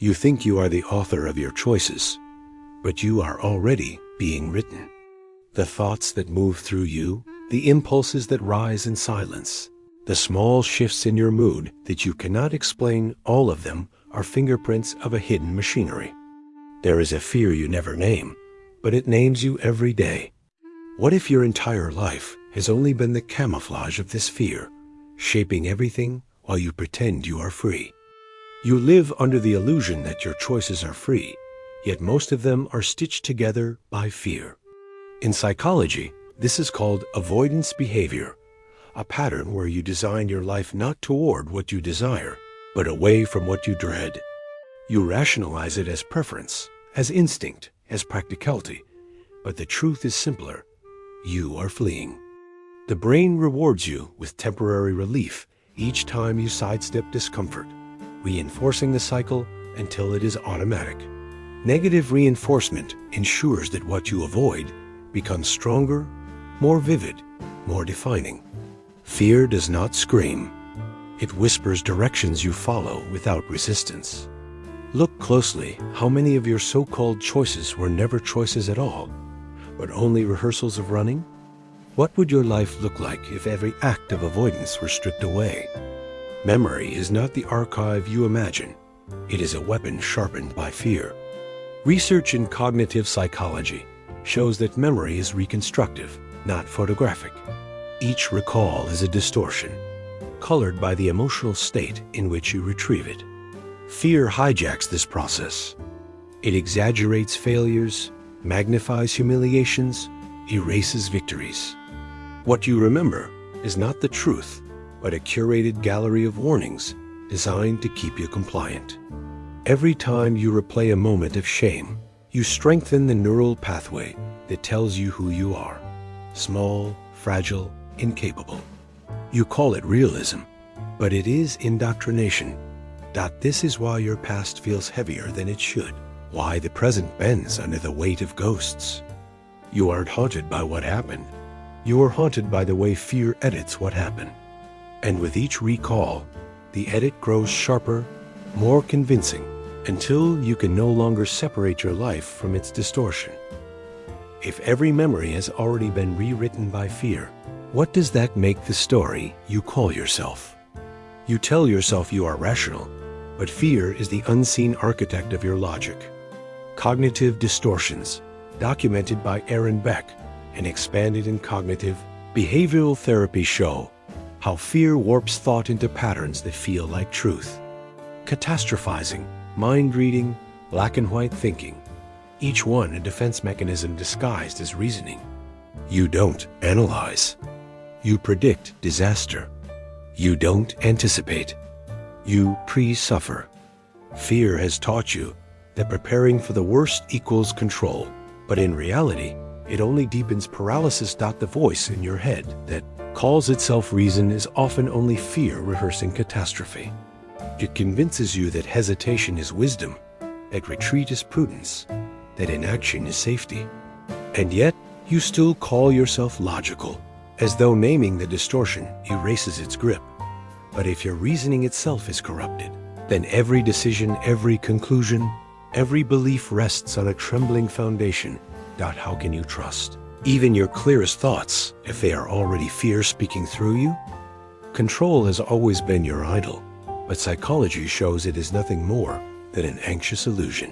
You think you are the author of your choices, but you are already being written. The thoughts that move through you, the impulses that rise in silence, the small shifts in your mood that you cannot explain, all of them are fingerprints of a hidden machinery. There is a fear you never name, but it names you every day. What if your entire life has only been the camouflage of this fear, shaping everything while you pretend you are free? You live under the illusion that your choices are free, yet most of them are stitched together by fear. In psychology, this is called avoidance behavior, a pattern where you design your life not toward what you desire, but away from what you dread. You rationalize it as preference, as instinct, as practicality, but the truth is simpler. You are fleeing. The brain rewards you with temporary relief each time you sidestep discomfort, reinforcing the cycle until it is automatic. Negative reinforcement ensures that what you avoid becomes stronger, more vivid, more defining. Fear does not scream. It whispers directions you follow without resistance. Look closely how many of your so-called choices were never choices at all, but only rehearsals of running. What would your life look like if every act of avoidance were stripped away? Memory is not the archive you imagine. It is a weapon sharpened by fear. Research in cognitive psychology shows that memory is reconstructive, not photographic. Each recall is a distortion, colored by the emotional state in which you retrieve it. Fear hijacks this process. It exaggerates failures, magnifies humiliations, erases victories. What you remember is not the truth, but a curated gallery of warnings designed to keep you compliant. Every time you replay a moment of shame, you strengthen the neural pathway that tells you who you are: small, fragile, incapable. You call it realism, but it is indoctrination. This is why your past feels heavier than it should, why the present bends under the weight of ghosts. You aren't haunted by what happened. You are haunted by the way fear edits what happened. And with each recall, the edit grows sharper, more convincing, until you can no longer separate your life from its distortion. If every memory has already been rewritten by fear, what does that make the story you call yourself? You tell yourself you are rational, but fear is the unseen architect of your logic. Cognitive distortions, documented by Aaron Beck and expanded in cognitive behavioral therapy, show how fear warps thought into patterns that feel like truth. Catastrophizing, mind reading, black and white thinking, each one a defense mechanism disguised as reasoning. You don't analyze. You predict disaster. You don't anticipate. You pre-suffer. Fear has taught you that preparing for the worst equals control, but in reality, it only deepens paralysis. The voice in your head that calls itself reason is often only fear rehearsing catastrophe. It convinces you that hesitation is wisdom, that retreat is prudence, that inaction is safety. And yet, you still call yourself logical, as though naming the distortion erases its grip. But if your reasoning itself is corrupted, then every decision, every conclusion, every belief rests on a trembling foundation. How can you trust even your clearest thoughts if they are already fear speaking through you? Control has always been your idol, but psychology shows it is nothing more than an anxious illusion.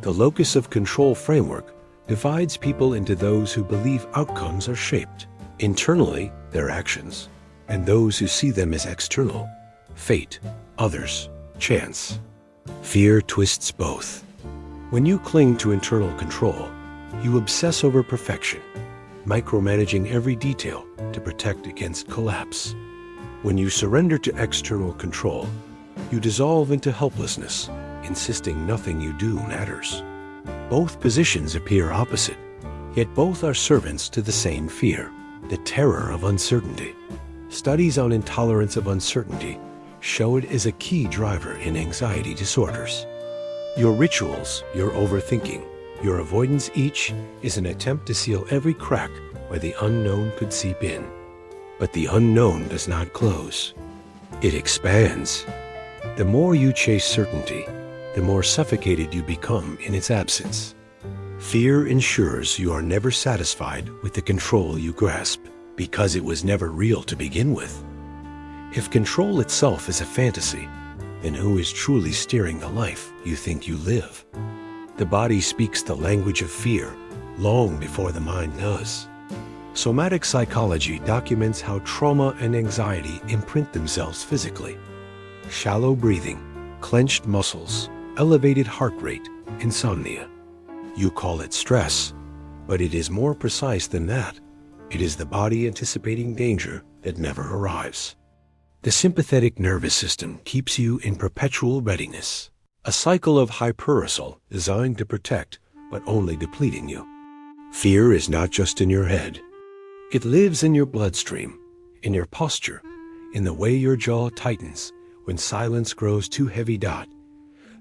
The locus of control framework divides people into those who believe outcomes are shaped internally, their actions, and those who see them as external, fate, others, chance. Fear twists both. When you cling to internal control, you obsess over perfection, micromanaging every detail to protect against collapse. When you surrender to external control, you dissolve into helplessness, insisting nothing you do matters. Both positions appear opposite, yet both are servants to the same fear, the terror of uncertainty. Studies on intolerance of uncertainty show it is a key driver in anxiety disorders. Your rituals, your overthinking, your avoidance, each is an attempt to seal every crack where the unknown could seep in. But the unknown does not close. It expands. The more you chase certainty, the more suffocated you become in its absence. Fear ensures you are never satisfied with the control you grasp, because it was never real to begin with. If control itself is a fantasy, then who is truly steering the life you think you live? The body speaks the language of fear long before the mind does. Somatic psychology documents how trauma and anxiety imprint themselves physically. Shallow breathing, clenched muscles, elevated heart rate, insomnia. You call it stress, but it is more precise than that. It is the body anticipating danger that never arrives. The sympathetic nervous system keeps you in perpetual readiness, a cycle of hyperarousal designed to protect, but only depleting you. Fear is not just in your head. It lives in your bloodstream, in your posture, in the way your jaw tightens when silence grows too heavy.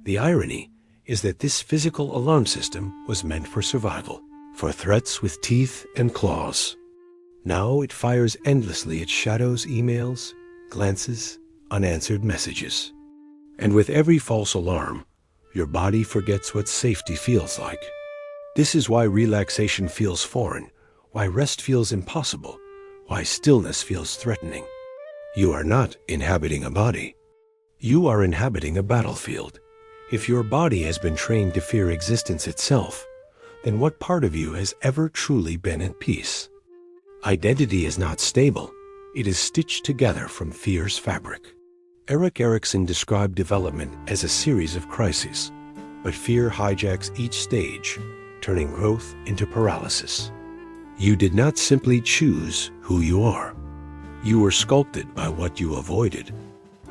The irony is that this physical alarm system was meant for survival, for threats with teeth and claws. Now it fires endlessly at shadows, emails, glances, unanswered messages. And with every false alarm, your body forgets what safety feels like. This is why relaxation feels foreign, why rest feels impossible, why stillness feels threatening. You are not inhabiting a body. You are inhabiting a battlefield. If your body has been trained to fear existence itself, then what part of you has ever truly been at peace? Identity is not stable. It is stitched together from fear's fabric. Erik Erikson described development as a series of crises, but fear hijacks each stage, turning growth into paralysis. You did not simply choose who you are. You were sculpted by what you avoided.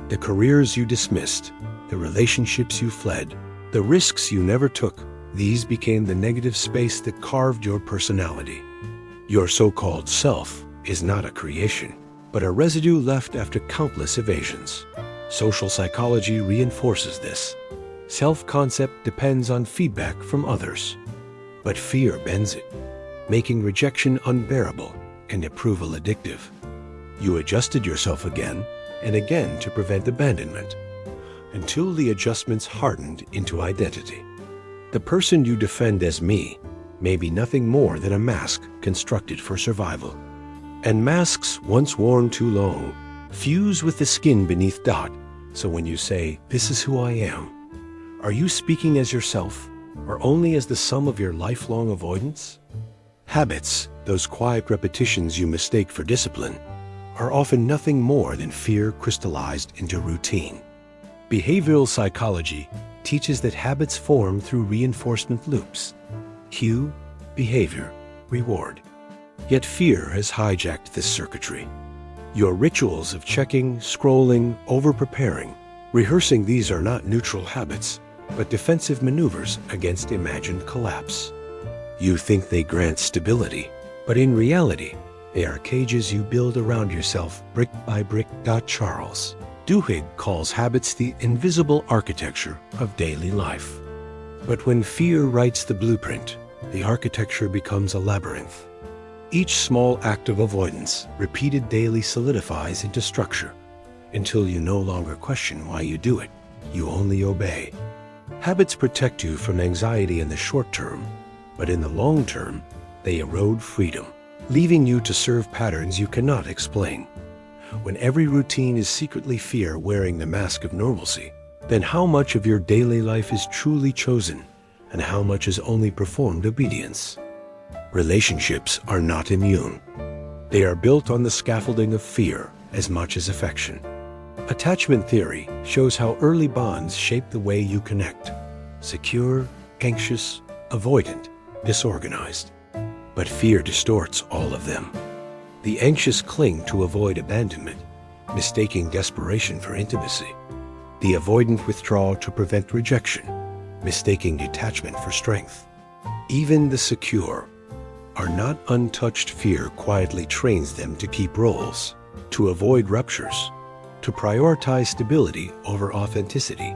The careers you dismissed, the relationships you fled, the risks you never took, these became the negative space that carved your personality. Your so-called self is not a creation, but a residue left after countless evasions. Social psychology reinforces this. Self-concept depends on feedback from others, but fear bends it, making rejection unbearable and approval addictive. You adjusted yourself again and again to prevent abandonment, until the adjustments hardened into identity. The person you defend as me may be nothing more than a mask constructed for survival. And masks, once worn too long, fuse with the skin beneath. So when you say, "This is who I am," are you speaking as yourself, or only as the sum of your lifelong avoidance? Habits, those quiet repetitions you mistake for discipline, are often nothing more than fear crystallized into routine. Behavioral psychology teaches that habits form through reinforcement loops. Cue, behavior, reward. Yet fear has hijacked this circuitry. Your rituals of checking, scrolling, over-preparing, rehearsing, these are not neutral habits, but defensive maneuvers against imagined collapse. You think they grant stability, but in reality, they are cages you build around yourself brick by brick. Charles Duhigg calls habits the invisible architecture of daily life. But when fear writes the blueprint, the architecture becomes a labyrinth. Each small act of avoidance, repeated daily, solidifies into structure, until you no longer question why you do it. You only obey. Habits protect you from anxiety in the short term, but in the long term, they erode freedom, leaving you to serve patterns you cannot explain. When every routine is secretly fear wearing the mask of normalcy, then how much of your daily life is truly chosen, and how much is only performed obedience? Relationships are not immune. They are built on the scaffolding of fear as much as affection. Attachment theory shows how early bonds shape the way you connect: secure, anxious, avoidant, disorganized. But fear distorts all of them. The anxious cling to avoid abandonment, mistaking desperation for intimacy. The avoidant withdraw to prevent rejection, mistaking detachment for strength. Even the secure are not untouched. Fear quietly trains them to keep roles, to avoid ruptures, to prioritize stability over authenticity.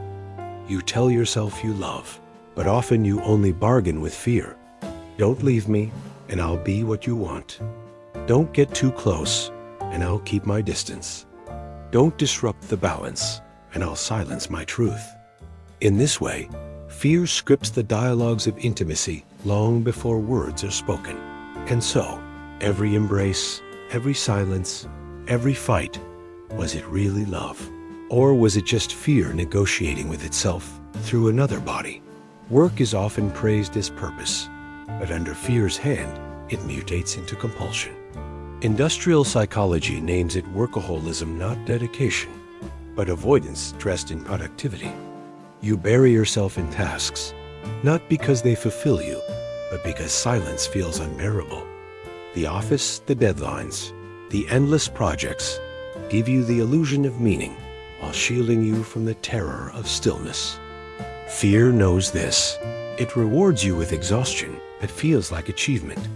You tell yourself you love, but often you only bargain with fear. Don't leave me, and I'll be what you want. Don't get too close, and I'll keep my distance. Don't disrupt the balance, and I'll silence my truth. In this way, fear scripts the dialogues of intimacy long before words are spoken. And so, every embrace, every silence, every fight, was it really love? Or was it just fear negotiating with itself through another body? Work is often praised as purpose, but under fear's hand, it mutates into compulsion. Industrial psychology names it workaholism, not dedication, but avoidance dressed in productivity. You bury yourself in tasks, not because they fulfill you, but because silence feels unbearable. The office, the deadlines, the endless projects give you the illusion of meaning while shielding you from the terror of stillness. Fear knows this. It rewards you with exhaustion that feels like achievement.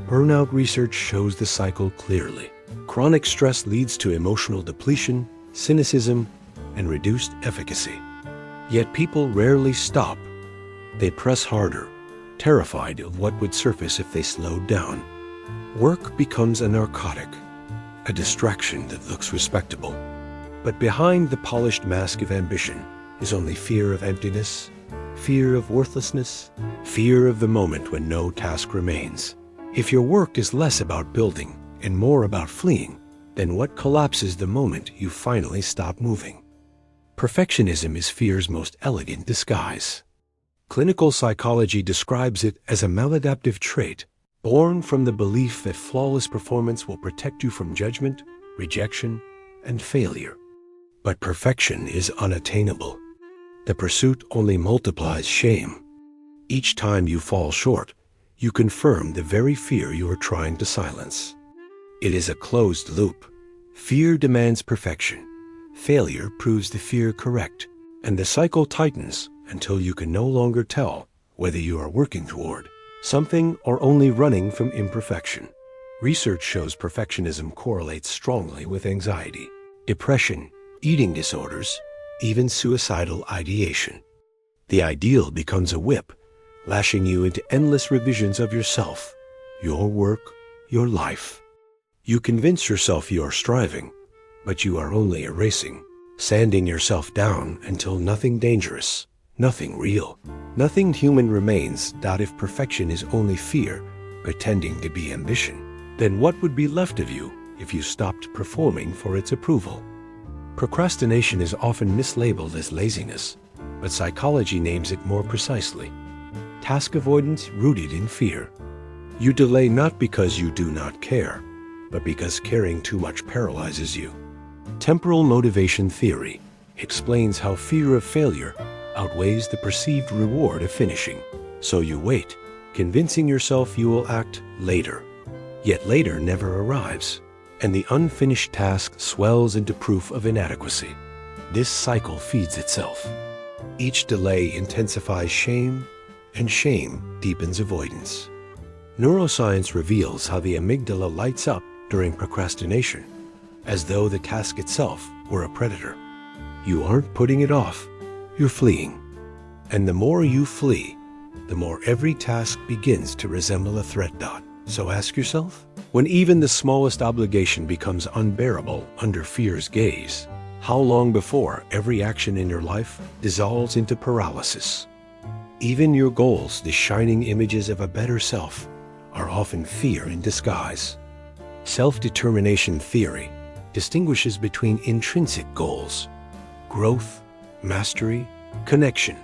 Burnout research shows the cycle clearly. Chronic stress leads to emotional depletion, cynicism, and reduced efficacy. Yet people rarely stop. They press harder, terrified of what would surface if they slowed down. Work becomes a narcotic, a distraction that looks respectable. But behind the polished mask of ambition is only fear of emptiness, fear of worthlessness, fear of the moment when no task remains. If your work is less about building and more about fleeing, then what collapses the moment you finally stop moving? Perfectionism is fear's most elegant disguise. Clinical psychology describes it as a maladaptive trait, born from the belief that flawless performance will protect you from judgment, rejection, and failure. But perfection is unattainable. The pursuit only multiplies shame. Each time you fall short, you confirm the very fear you are trying to silence. It is a closed loop. Fear demands perfection. Failure proves the fear correct, and the cycle tightens until you can no longer tell whether you are working toward something or only running from imperfection. Research shows perfectionism correlates strongly with anxiety, depression, eating disorders, even suicidal ideation. The ideal becomes a whip, lashing you into endless revisions of yourself, your work, your life. You convince yourself you are striving, but you are only erasing, sanding yourself down until nothing dangerous, nothing real, nothing human remains. If perfection is only fear pretending to be ambition, then what would be left of you if you stopped performing for its approval? Procrastination is often mislabeled as laziness, but psychology names it more precisely: task avoidance rooted in fear. You delay not because you do not care, but because caring too much paralyzes you. Temporal motivation theory explains how fear of failure outweighs the perceived reward of finishing. So you wait, convincing yourself you will act later. Yet later never arrives, and the unfinished task swells into proof of inadequacy. This cycle feeds itself. Each delay intensifies shame, and shame deepens avoidance. Neuroscience reveals how the amygdala lights up during procrastination, as though the task itself were a predator. You aren't putting it off, you're fleeing. And the more you flee, the more every task begins to resemble a threat. So ask yourself, when even the smallest obligation becomes unbearable under fear's gaze, how long before every action in your life dissolves into paralysis? Even your goals, the shining images of a better self, are often fear in disguise. Self-determination theory distinguishes between intrinsic goals, growth, mastery, connection,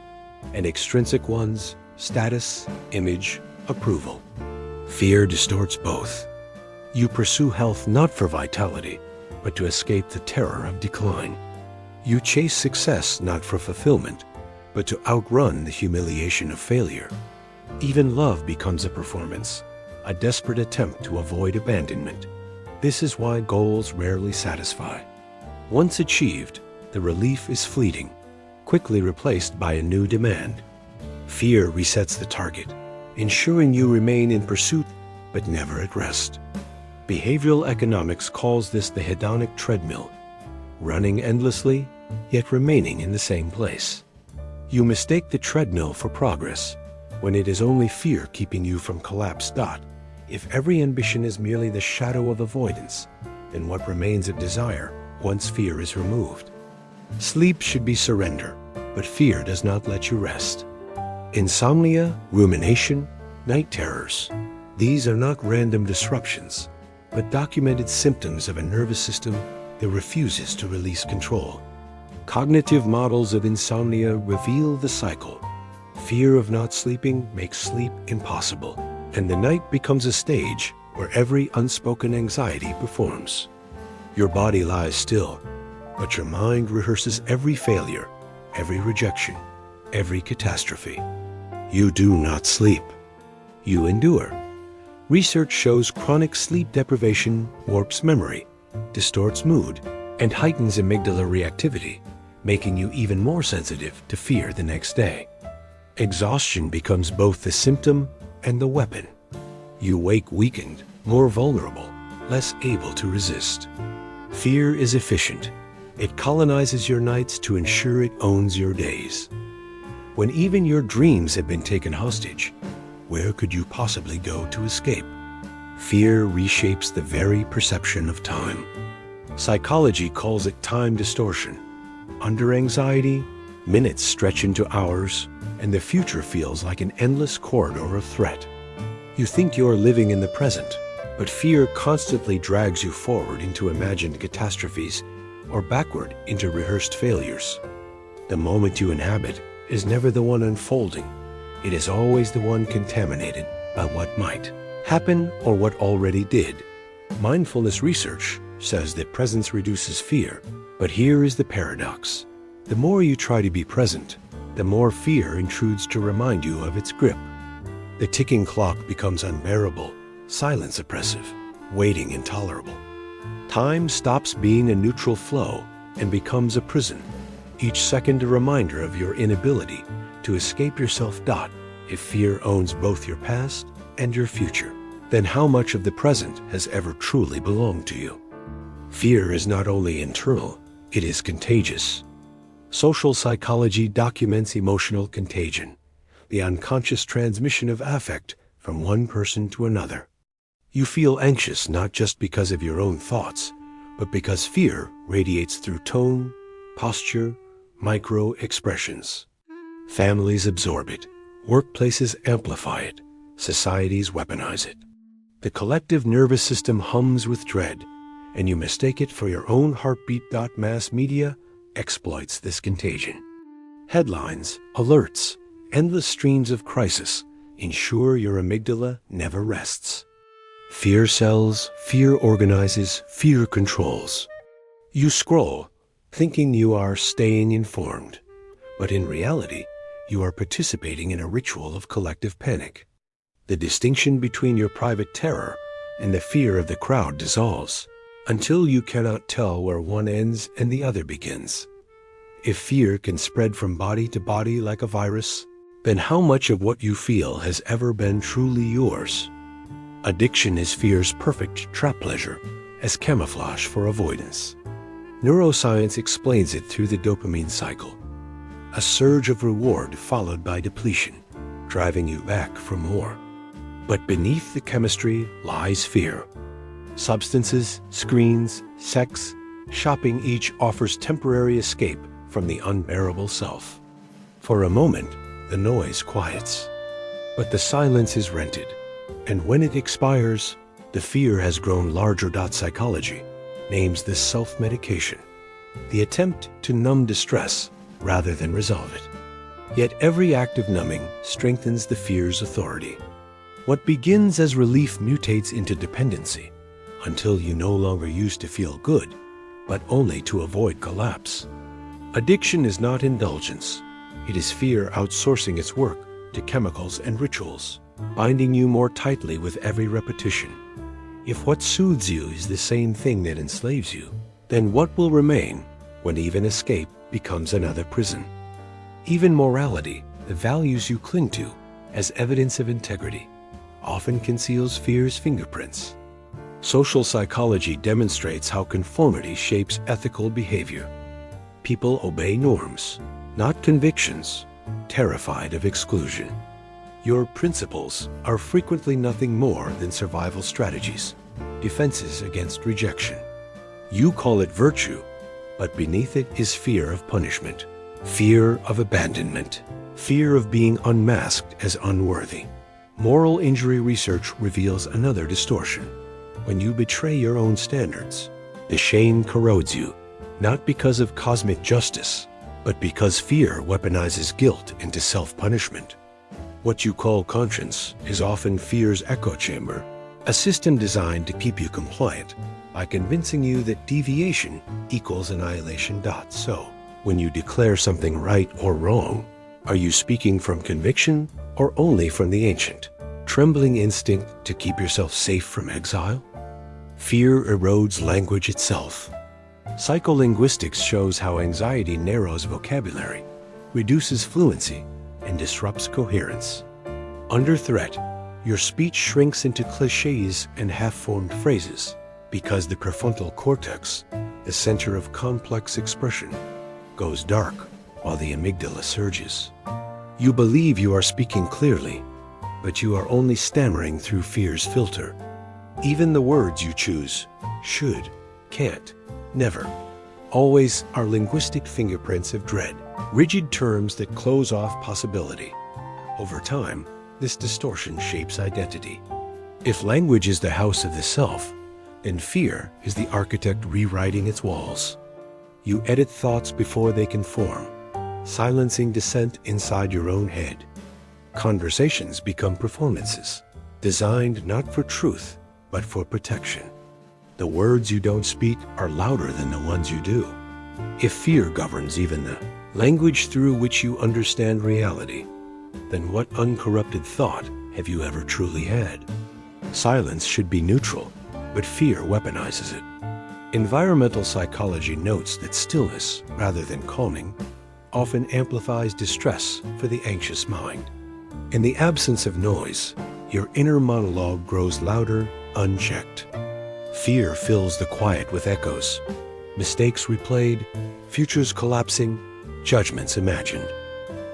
and extrinsic ones, status, image, approval. Fear distorts both. You pursue health not for vitality, but to escape the terror of decline. You chase success not for fulfillment, but to outrun the humiliation of failure. Even love becomes a performance, a desperate attempt to avoid abandonment. This is why goals rarely satisfy. Once achieved, the relief is fleeting, quickly replaced by a new demand. Fear resets the target, ensuring you remain in pursuit but never at rest. Behavioral economics calls this the hedonic treadmill, running endlessly, yet remaining in the same place. You mistake the treadmill for progress, when it is only fear keeping you from collapse. If every ambition is merely the shadow of avoidance, then what remains of desire once fear is removed? Sleep should be surrender, but fear does not let you rest. Insomnia, rumination, night terrors. These are not random disruptions, but documented symptoms of a nervous system that refuses to release control. Cognitive models of insomnia reveal the cycle. Fear of not sleeping makes sleep impossible, and the night becomes a stage where every unspoken anxiety performs. Your body lies still, but your mind rehearses every failure, every rejection, every catastrophe. You do not sleep. You endure. Research shows chronic sleep deprivation warps memory, distorts mood, and heightens amygdala reactivity, making you even more sensitive to fear the next day. Exhaustion becomes both the symptom and the weapon. You wake weakened, more vulnerable, less able to resist. Fear is efficient. It colonizes your nights to ensure it owns your days. When even your dreams have been taken hostage, where could you possibly go to escape? Fear reshapes the very perception of time. Psychology calls it time distortion. Under anxiety, minutes stretch into hours, and the future feels like an endless corridor of threat. You think you're living in the present, but fear constantly drags you forward into imagined catastrophes or backward into rehearsed failures. The moment you inhabit is never the one unfolding. It is always the one contaminated by what might happen or what already did. Mindfulness research says that presence reduces fear, but here is the paradox. The more you try to be present, the more fear intrudes to remind you of its grip. The ticking clock becomes unbearable, silence oppressive, waiting intolerable. Time stops being a neutral flow and becomes a prison, each second a reminder of your inability to escape yourself. If fear owns both your past and your future, then how much of the present has ever truly belonged to you? Fear is not only internal, it is contagious. Social psychology documents emotional contagion, the unconscious transmission of affect from one person to another. You feel anxious not just because of your own thoughts, but because fear radiates through tone, posture, micro-expressions. Families absorb it, workplaces amplify it, societies weaponize it. The collective nervous system hums with dread, and you mistake it for your own heartbeat. Mass media exploits this contagion. Headlines, alerts, endless streams of crisis ensure your amygdala never rests. Fear sells, fear organizes, fear controls. You scroll, thinking you are staying informed, but in reality, you are participating in a ritual of collective panic. The distinction between your private terror and the fear of the crowd dissolves, until you cannot tell where one ends and the other begins. If fear can spread from body to body like a virus, then how much of what you feel has ever been truly yours? Addiction is fear's perfect trap pleasure, as camouflage for avoidance. Neuroscience explains it through the dopamine cycle, a surge of reward followed by depletion, driving you back for more. But beneath the chemistry lies fear. Substances, screens, sex, shopping each offers temporary escape from the unbearable self. For a moment, the noise quiets, but the silence is rented, and when it expires, the fear has grown larger. Psychology names this self-medication, the attempt to numb distress rather than resolve it. Yet every act of numbing strengthens the fear's authority. What begins as relief mutates into dependency, until you no longer use to feel good, but only to avoid collapse. Addiction is not indulgence. It is fear outsourcing its work to chemicals and rituals, binding you more tightly with every repetition. If what soothes you is the same thing that enslaves you, then what will remain when even escape becomes another prison? Even morality, the values you cling to as evidence of integrity, often conceals fear's fingerprints. Social psychology demonstrates how conformity shapes ethical behavior. People obey norms, not convictions, terrified of exclusion. Your principles are frequently nothing more than survival strategies, defenses against rejection. You call it virtue, but beneath it is fear of punishment, Fear of abandonment. Fear of being unmasked as unworthy. Moral injury research reveals another distortion. When you betray your own standards, the shame corrodes you, not because of cosmic justice, but because fear weaponizes guilt into self-punishment. What you call conscience is often fear's echo chamber, a system designed to keep you compliant by convincing you that deviation equals annihilation. So, when you declare something right or wrong, are you speaking from conviction or only from the ancient, trembling instinct to keep yourself safe from exile? Fear erodes language itself. Psycholinguistics shows how anxiety narrows vocabulary, reduces fluency, and disrupts coherence. Under threat, your speech shrinks into cliches and half-formed phrases because the prefrontal cortex, the center of complex expression, goes dark while the amygdala surges. You believe you are speaking clearly, but you are only stammering through fear's filter. Even the words you choose, should, can't, never, always, are linguistic fingerprints of dread, rigid terms that close off possibility. Over time, this distortion shapes identity. If language is the house of the self, then fear is the architect rewriting its walls. You edit thoughts before they can form, silencing dissent inside your own head. Conversations become performances, designed not for truth, but for protection. The words you don't speak are louder than the ones you do. If fear governs even the language through which you understand reality, then what uncorrupted thought have you ever truly had? Silence should be neutral, but fear weaponizes it. Environmental psychology notes that stillness, rather than calming, often amplifies distress for the anxious mind. In the absence of noise, your inner monologue grows louder, unchecked. Fear fills the quiet with echoes, mistakes replayed, futures collapsing, judgments imagined.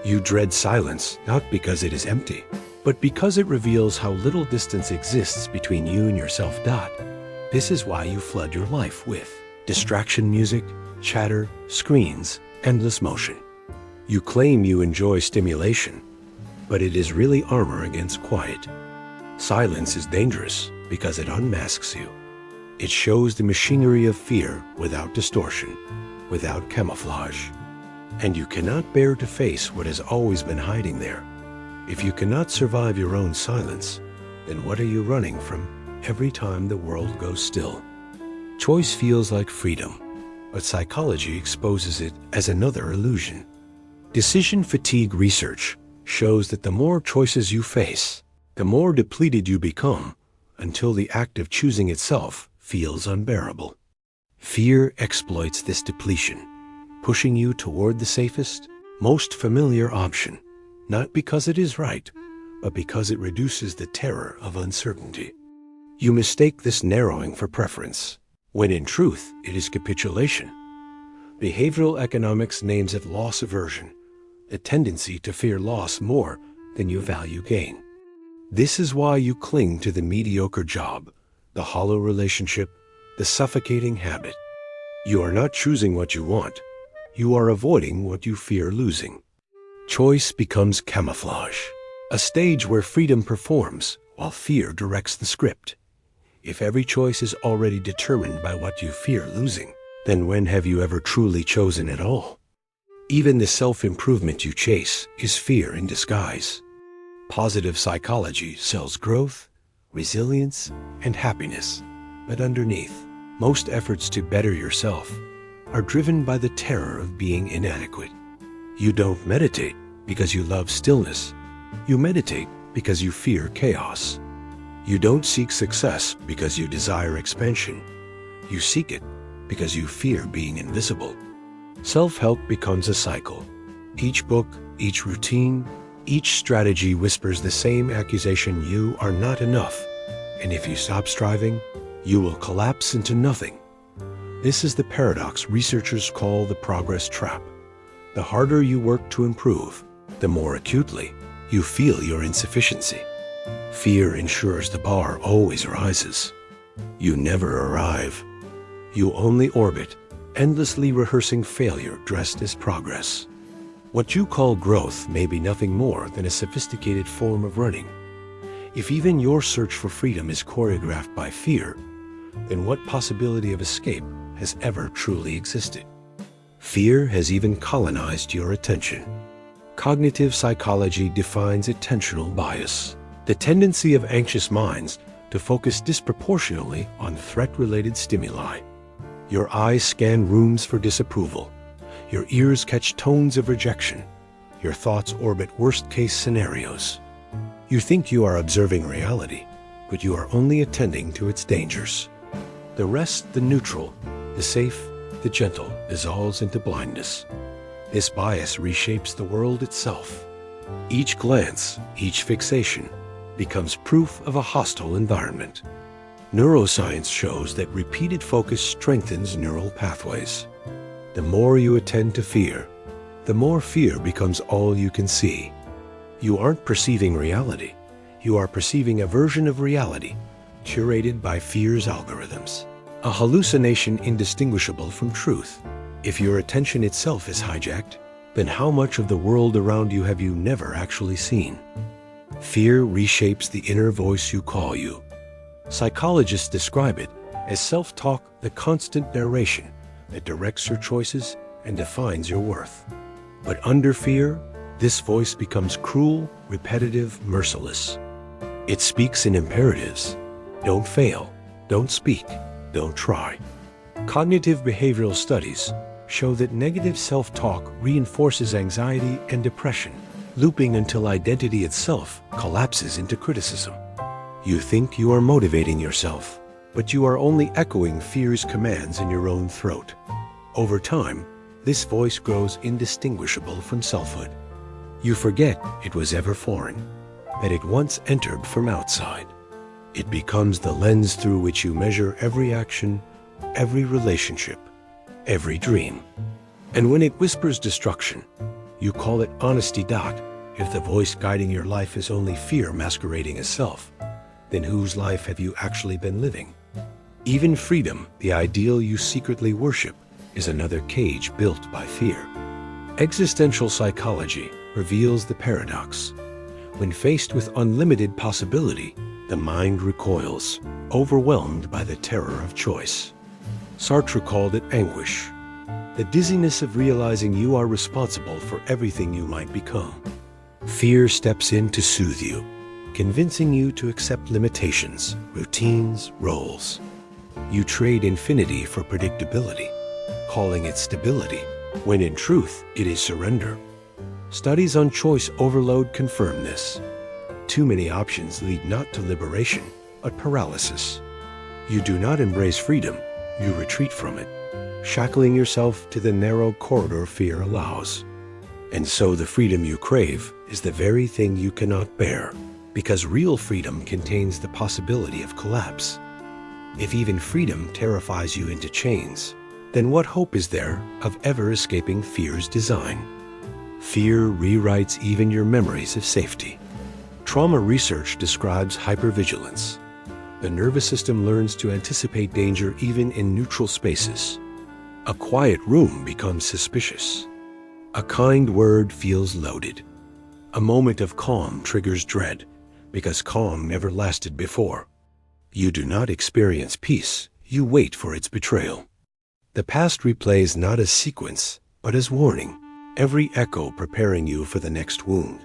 You dread silence not because it is empty, but because it reveals how little distance exists between you and yourself. This is why you flood your life with distraction music, chatter, screens, endless motion. You claim you enjoy stimulation, but it is really armor against quiet. Silence is dangerous because it unmasks you. It shows the machinery of fear without distortion, without camouflage. And you cannot bear to face what has always been hiding there. If you cannot survive your own silence, then what are you running from every time the world goes still? Choice feels like freedom, but psychology exposes it as another illusion. Decision fatigue research shows that the more choices you face, the more depleted you become, until the act of choosing itself feels unbearable. Fear exploits this depletion, pushing you toward the safest, most familiar option, not because it is right, but because it reduces the terror of uncertainty. You mistake this narrowing for preference, when in truth it is capitulation. Behavioral economics names it loss aversion, a tendency to fear loss more than you value gain. This is why you cling to the mediocre job, the hollow relationship, the suffocating habit. You are not choosing what you want. You are avoiding what you fear losing. Choice becomes camouflage, a stage where freedom performs while fear directs the script. If every choice is already determined by what you fear losing, then when have you ever truly chosen at all? Even the self-improvement you chase is fear in disguise. Positive psychology sells growth, resilience, and happiness, but underneath, most efforts to better yourself are driven by the terror of being inadequate. You don't meditate because you love stillness. You meditate because you fear chaos. You don't seek success because you desire expansion. You seek it because you fear being invisible. Self-help becomes a cycle. Each book, each routine, each strategy whispers the same accusation: you are not enough. And if you stop striving, you will collapse into nothing. This is the paradox researchers call the progress trap. The harder you work to improve, the more acutely you feel your insufficiency. Fear ensures the bar always rises. You never arrive. You only orbit, endlessly rehearsing failure dressed as progress. What you call growth may be nothing more than a sophisticated form of running. If even your search for freedom is choreographed by fear, then what possibility of escape has ever truly existed? Fear has even colonized your attention. Cognitive psychology defines attentional bias, the tendency of anxious minds to focus disproportionately on threat-related stimuli. Your eyes scan rooms for disapproval. Your ears catch tones of rejection. Your thoughts orbit worst-case scenarios. You think you are observing reality, but you are only attending to its dangers. The rest, the neutral, the safe, the gentle, dissolves into blindness. This bias reshapes the world itself. Each glance, each fixation, becomes proof of a hostile environment. Neuroscience shows that repeated focus strengthens neural pathways. The more you attend to fear, the more fear becomes all you can see. You aren't perceiving reality. You are perceiving a version of reality, curated by fear's algorithms. A hallucination indistinguishable from truth. If your attention itself is hijacked, then how much of the world around you have you never actually seen? Fear reshapes the inner voice you call you. Psychologists describe it as self-talk, the constant narration that directs your choices and defines your worth. But under fear, this voice becomes cruel, repetitive, merciless. It speaks in imperatives. Don't fail, don't speak, don't try. Cognitive behavioral studies show that negative self-talk reinforces anxiety and depression, looping until identity itself collapses into criticism. You think you are motivating yourself, but you are only echoing fear's commands in your own throat. Over time, this voice grows indistinguishable from selfhood. You forget it was ever foreign, that it once entered from outside. It becomes the lens through which you measure every action, every relationship, every dream. And when it whispers destruction, you call it honesty. If the voice guiding your life is only fear masquerading as self, then whose life have you actually been living? Even freedom, the ideal you secretly worship, is another cage built by fear. Existential psychology reveals the paradox. When faced with unlimited possibility, the mind recoils, overwhelmed by the terror of choice. Sartre called it anguish, the dizziness of realizing you are responsible for everything you might become. Fear steps in to soothe you, convincing you to accept limitations, routines, roles. You trade infinity for predictability, calling it stability, when in truth it is surrender. Studies on choice overload confirm this. Too many options lead not to liberation, but paralysis. You do not embrace freedom, you retreat from it, shackling yourself to the narrow corridor fear allows. And so the freedom you crave is the very thing you cannot bear, because real freedom contains the possibility of collapse. If even freedom terrifies you into chains, then what hope is there of ever escaping fear's design? Fear rewrites even your memories of safety. Trauma research describes hypervigilance. The nervous system learns to anticipate danger even in neutral spaces. A quiet room becomes suspicious. A kind word feels loaded. A moment of calm triggers dread, because calm never lasted before. You do not experience peace, you wait for its betrayal. The past replays not as sequence, but as warning, every echo preparing you for the next wound.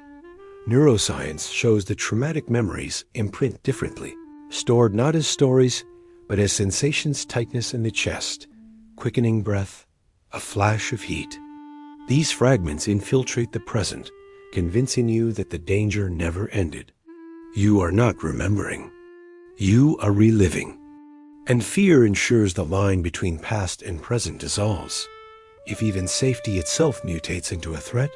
Neuroscience shows that traumatic memories imprint differently, stored not as stories, but as sensations: tightness in the chest, quickening breath, a flash of heat. These fragments infiltrate the present, convincing you that the danger never ended. You are not remembering. You are reliving. And fear ensures the line between past and present dissolves. If even safety itself mutates into a threat,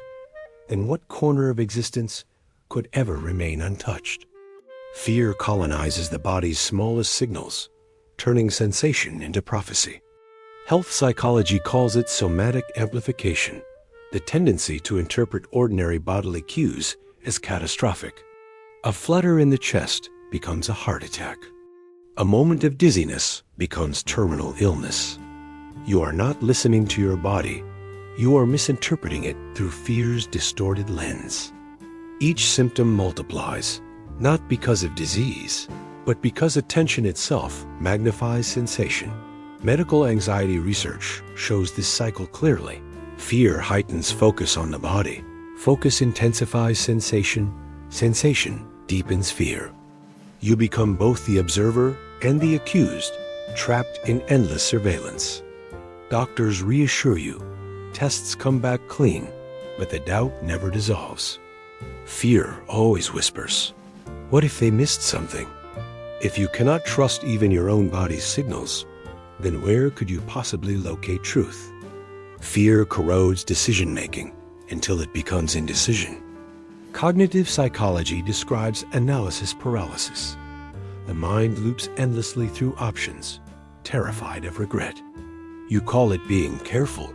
then what corner of existence could ever remain untouched? Fear colonizes the body's smallest signals, turning sensation into prophecy. Health psychology calls it somatic amplification, the tendency to interpret ordinary bodily cues as catastrophic. A flutter in the chest becomes a heart attack. A moment of dizziness becomes terminal illness. You are not listening to your body, you are misinterpreting it through fear's distorted lens. Each symptom multiplies, not because of disease, but because attention itself magnifies sensation. Medical anxiety research shows this cycle clearly. Fear heightens focus on the body. Focus intensifies sensation. Sensation deepens fear. You become both the observer and the accused, trapped in endless surveillance. Doctors reassure you. Tests come back clean, but the doubt never dissolves. Fear always whispers, "What if they missed something?" If you cannot trust even your own body's signals, then where could you possibly locate truth? Fear corrodes decision-making until it becomes indecision. Cognitive psychology describes analysis paralysis. The mind loops endlessly through options, terrified of regret. You call it being careful,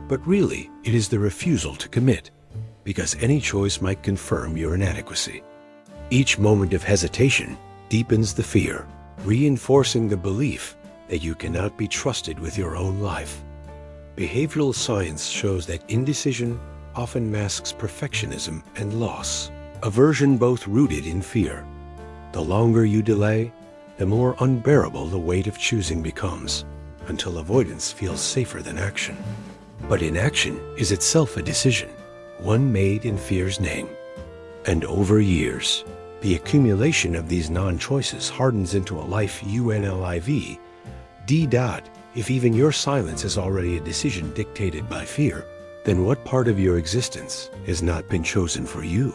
but really it is the refusal to commit, because any choice might confirm your inadequacy. Each moment of hesitation deepens the fear, reinforcing the belief that you cannot be trusted with your own life. Behavioral science shows that indecision often masks perfectionism and loss, aversion both rooted in fear. The longer you delay, the more unbearable the weight of choosing becomes, until avoidance feels safer than action. But inaction is itself a decision, one made in fear's name. And over years, the accumulation of these non-choices hardens into a life UNLIV. D. If even your silence is already a decision dictated by fear, then what part of your existence has not been chosen for you?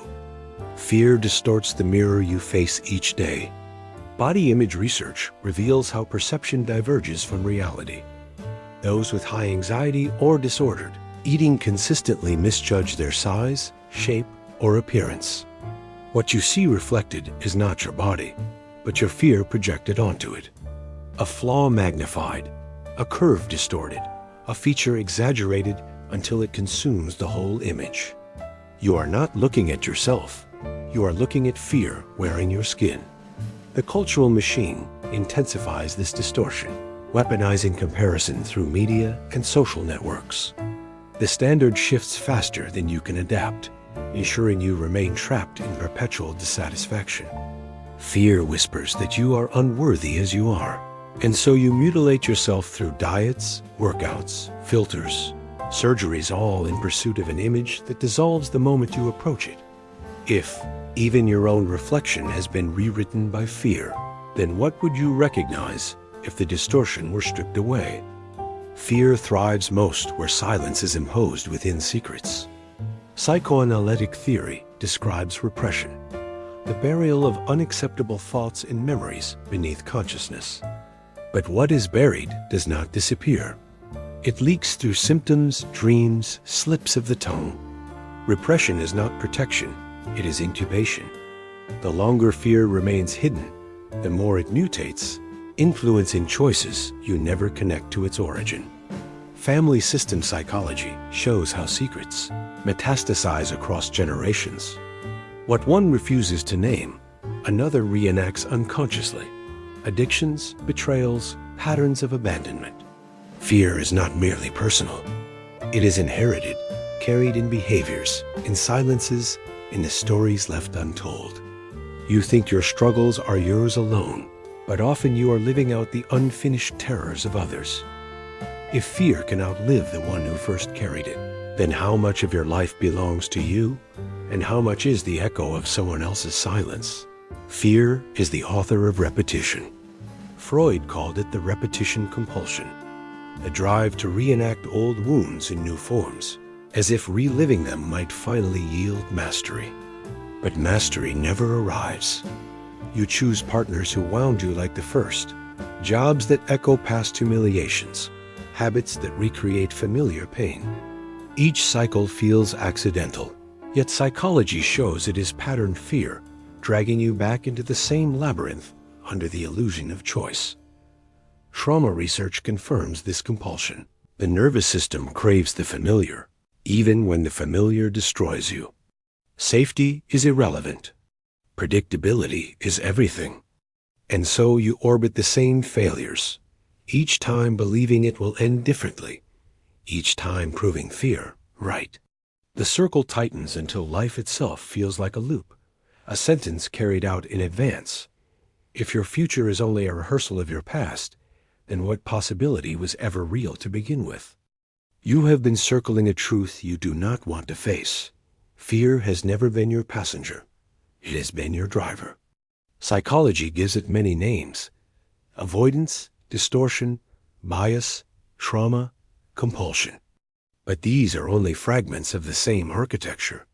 Fear distorts the mirror you face each day. Body image research reveals how perception diverges from reality. Those with high anxiety or disordered eating consistently misjudge their size, shape, or appearance. What you see reflected is not your body, but your fear projected onto it. A flaw magnified, a curve distorted, a feature exaggerated until it consumes the whole image. You are not looking at yourself. You are looking at fear wearing your skin. The cultural machine intensifies this distortion, weaponizing comparison through media and social networks. The standard shifts faster than you can adapt, ensuring you remain trapped in perpetual dissatisfaction. Fear whispers that you are unworthy as you are, and so you mutilate yourself through diets, workouts, filters, surgeries, all in pursuit of an image that dissolves the moment you approach it. If even your own reflection has been rewritten by fear, then what would you recognize if the distortion were stripped away? Fear thrives most where silence is imposed within secrets. Psychoanalytic theory describes repression, the burial of unacceptable thoughts and memories beneath consciousness. But what is buried does not disappear. It leaks through symptoms, dreams, slips of the tongue. Repression is not protection, it is incubation. The longer fear remains hidden, the more it mutates, influencing choices you never connect to its origin. Family system psychology shows how secrets metastasize across generations. What one refuses to name, another reenacts unconsciously. Addictions, betrayals, patterns of abandonment. Fear is not merely personal. It is inherited, carried in behaviors, in silences, in the stories left untold. You think your struggles are yours alone, but often you are living out the unfinished terrors of others. If fear can outlive the one who first carried it, then how much of your life belongs to you, and how much is the echo of someone else's silence? Fear is the author of repetition. Freud called it the repetition compulsion, the drive to reenact old wounds in new forms, as if reliving them might finally yield mastery. But mastery never arrives. You choose partners who wound you like the first, jobs that echo past humiliations, habits that recreate familiar pain. Each cycle feels accidental, yet psychology shows it is patterned fear, dragging you back into the same labyrinth under the illusion of choice. Trauma research confirms this compulsion. The nervous system craves the familiar, even when the familiar destroys you. Safety is irrelevant. Predictability is everything. And so you orbit the same failures, each time believing it will end differently, each time proving fear right. The circle tightens until life itself feels like a loop, a sentence carried out in advance. If your future is only a rehearsal of your past, then what possibility was ever real to begin with? You have been circling a truth you do not want to face. Fear has never been your passenger. It has been your driver. Psychology gives it many names: avoidance, distortion, bias, trauma, compulsion. But these are only fragments of the same architecture.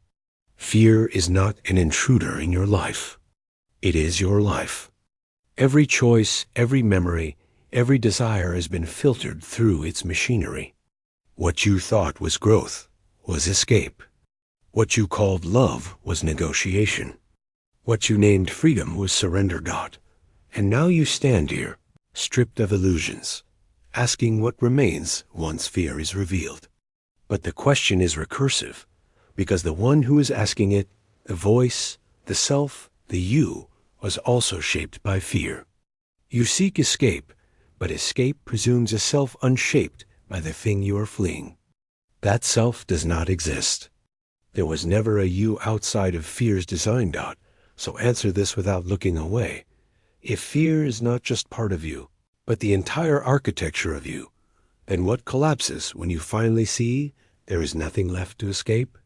Fear is not an intruder in your life. It is your life. Every choice, every memory, every desire has been filtered through its machinery. What you thought was growth was escape. What you called love was negotiation. What you named freedom was surrender. And now you stand here, stripped of illusions, asking what remains once fear is revealed. But the question is recursive, because the one who is asking it, the voice, the self, the you, was also shaped by fear. You seek escape, but escape presumes a self unshaped by the thing you are fleeing. That self does not exist. There was never a you outside of fear's design. So answer this without looking away. If fear is not just part of you, but the entire architecture of you, then what collapses when you finally see there is nothing left to escape?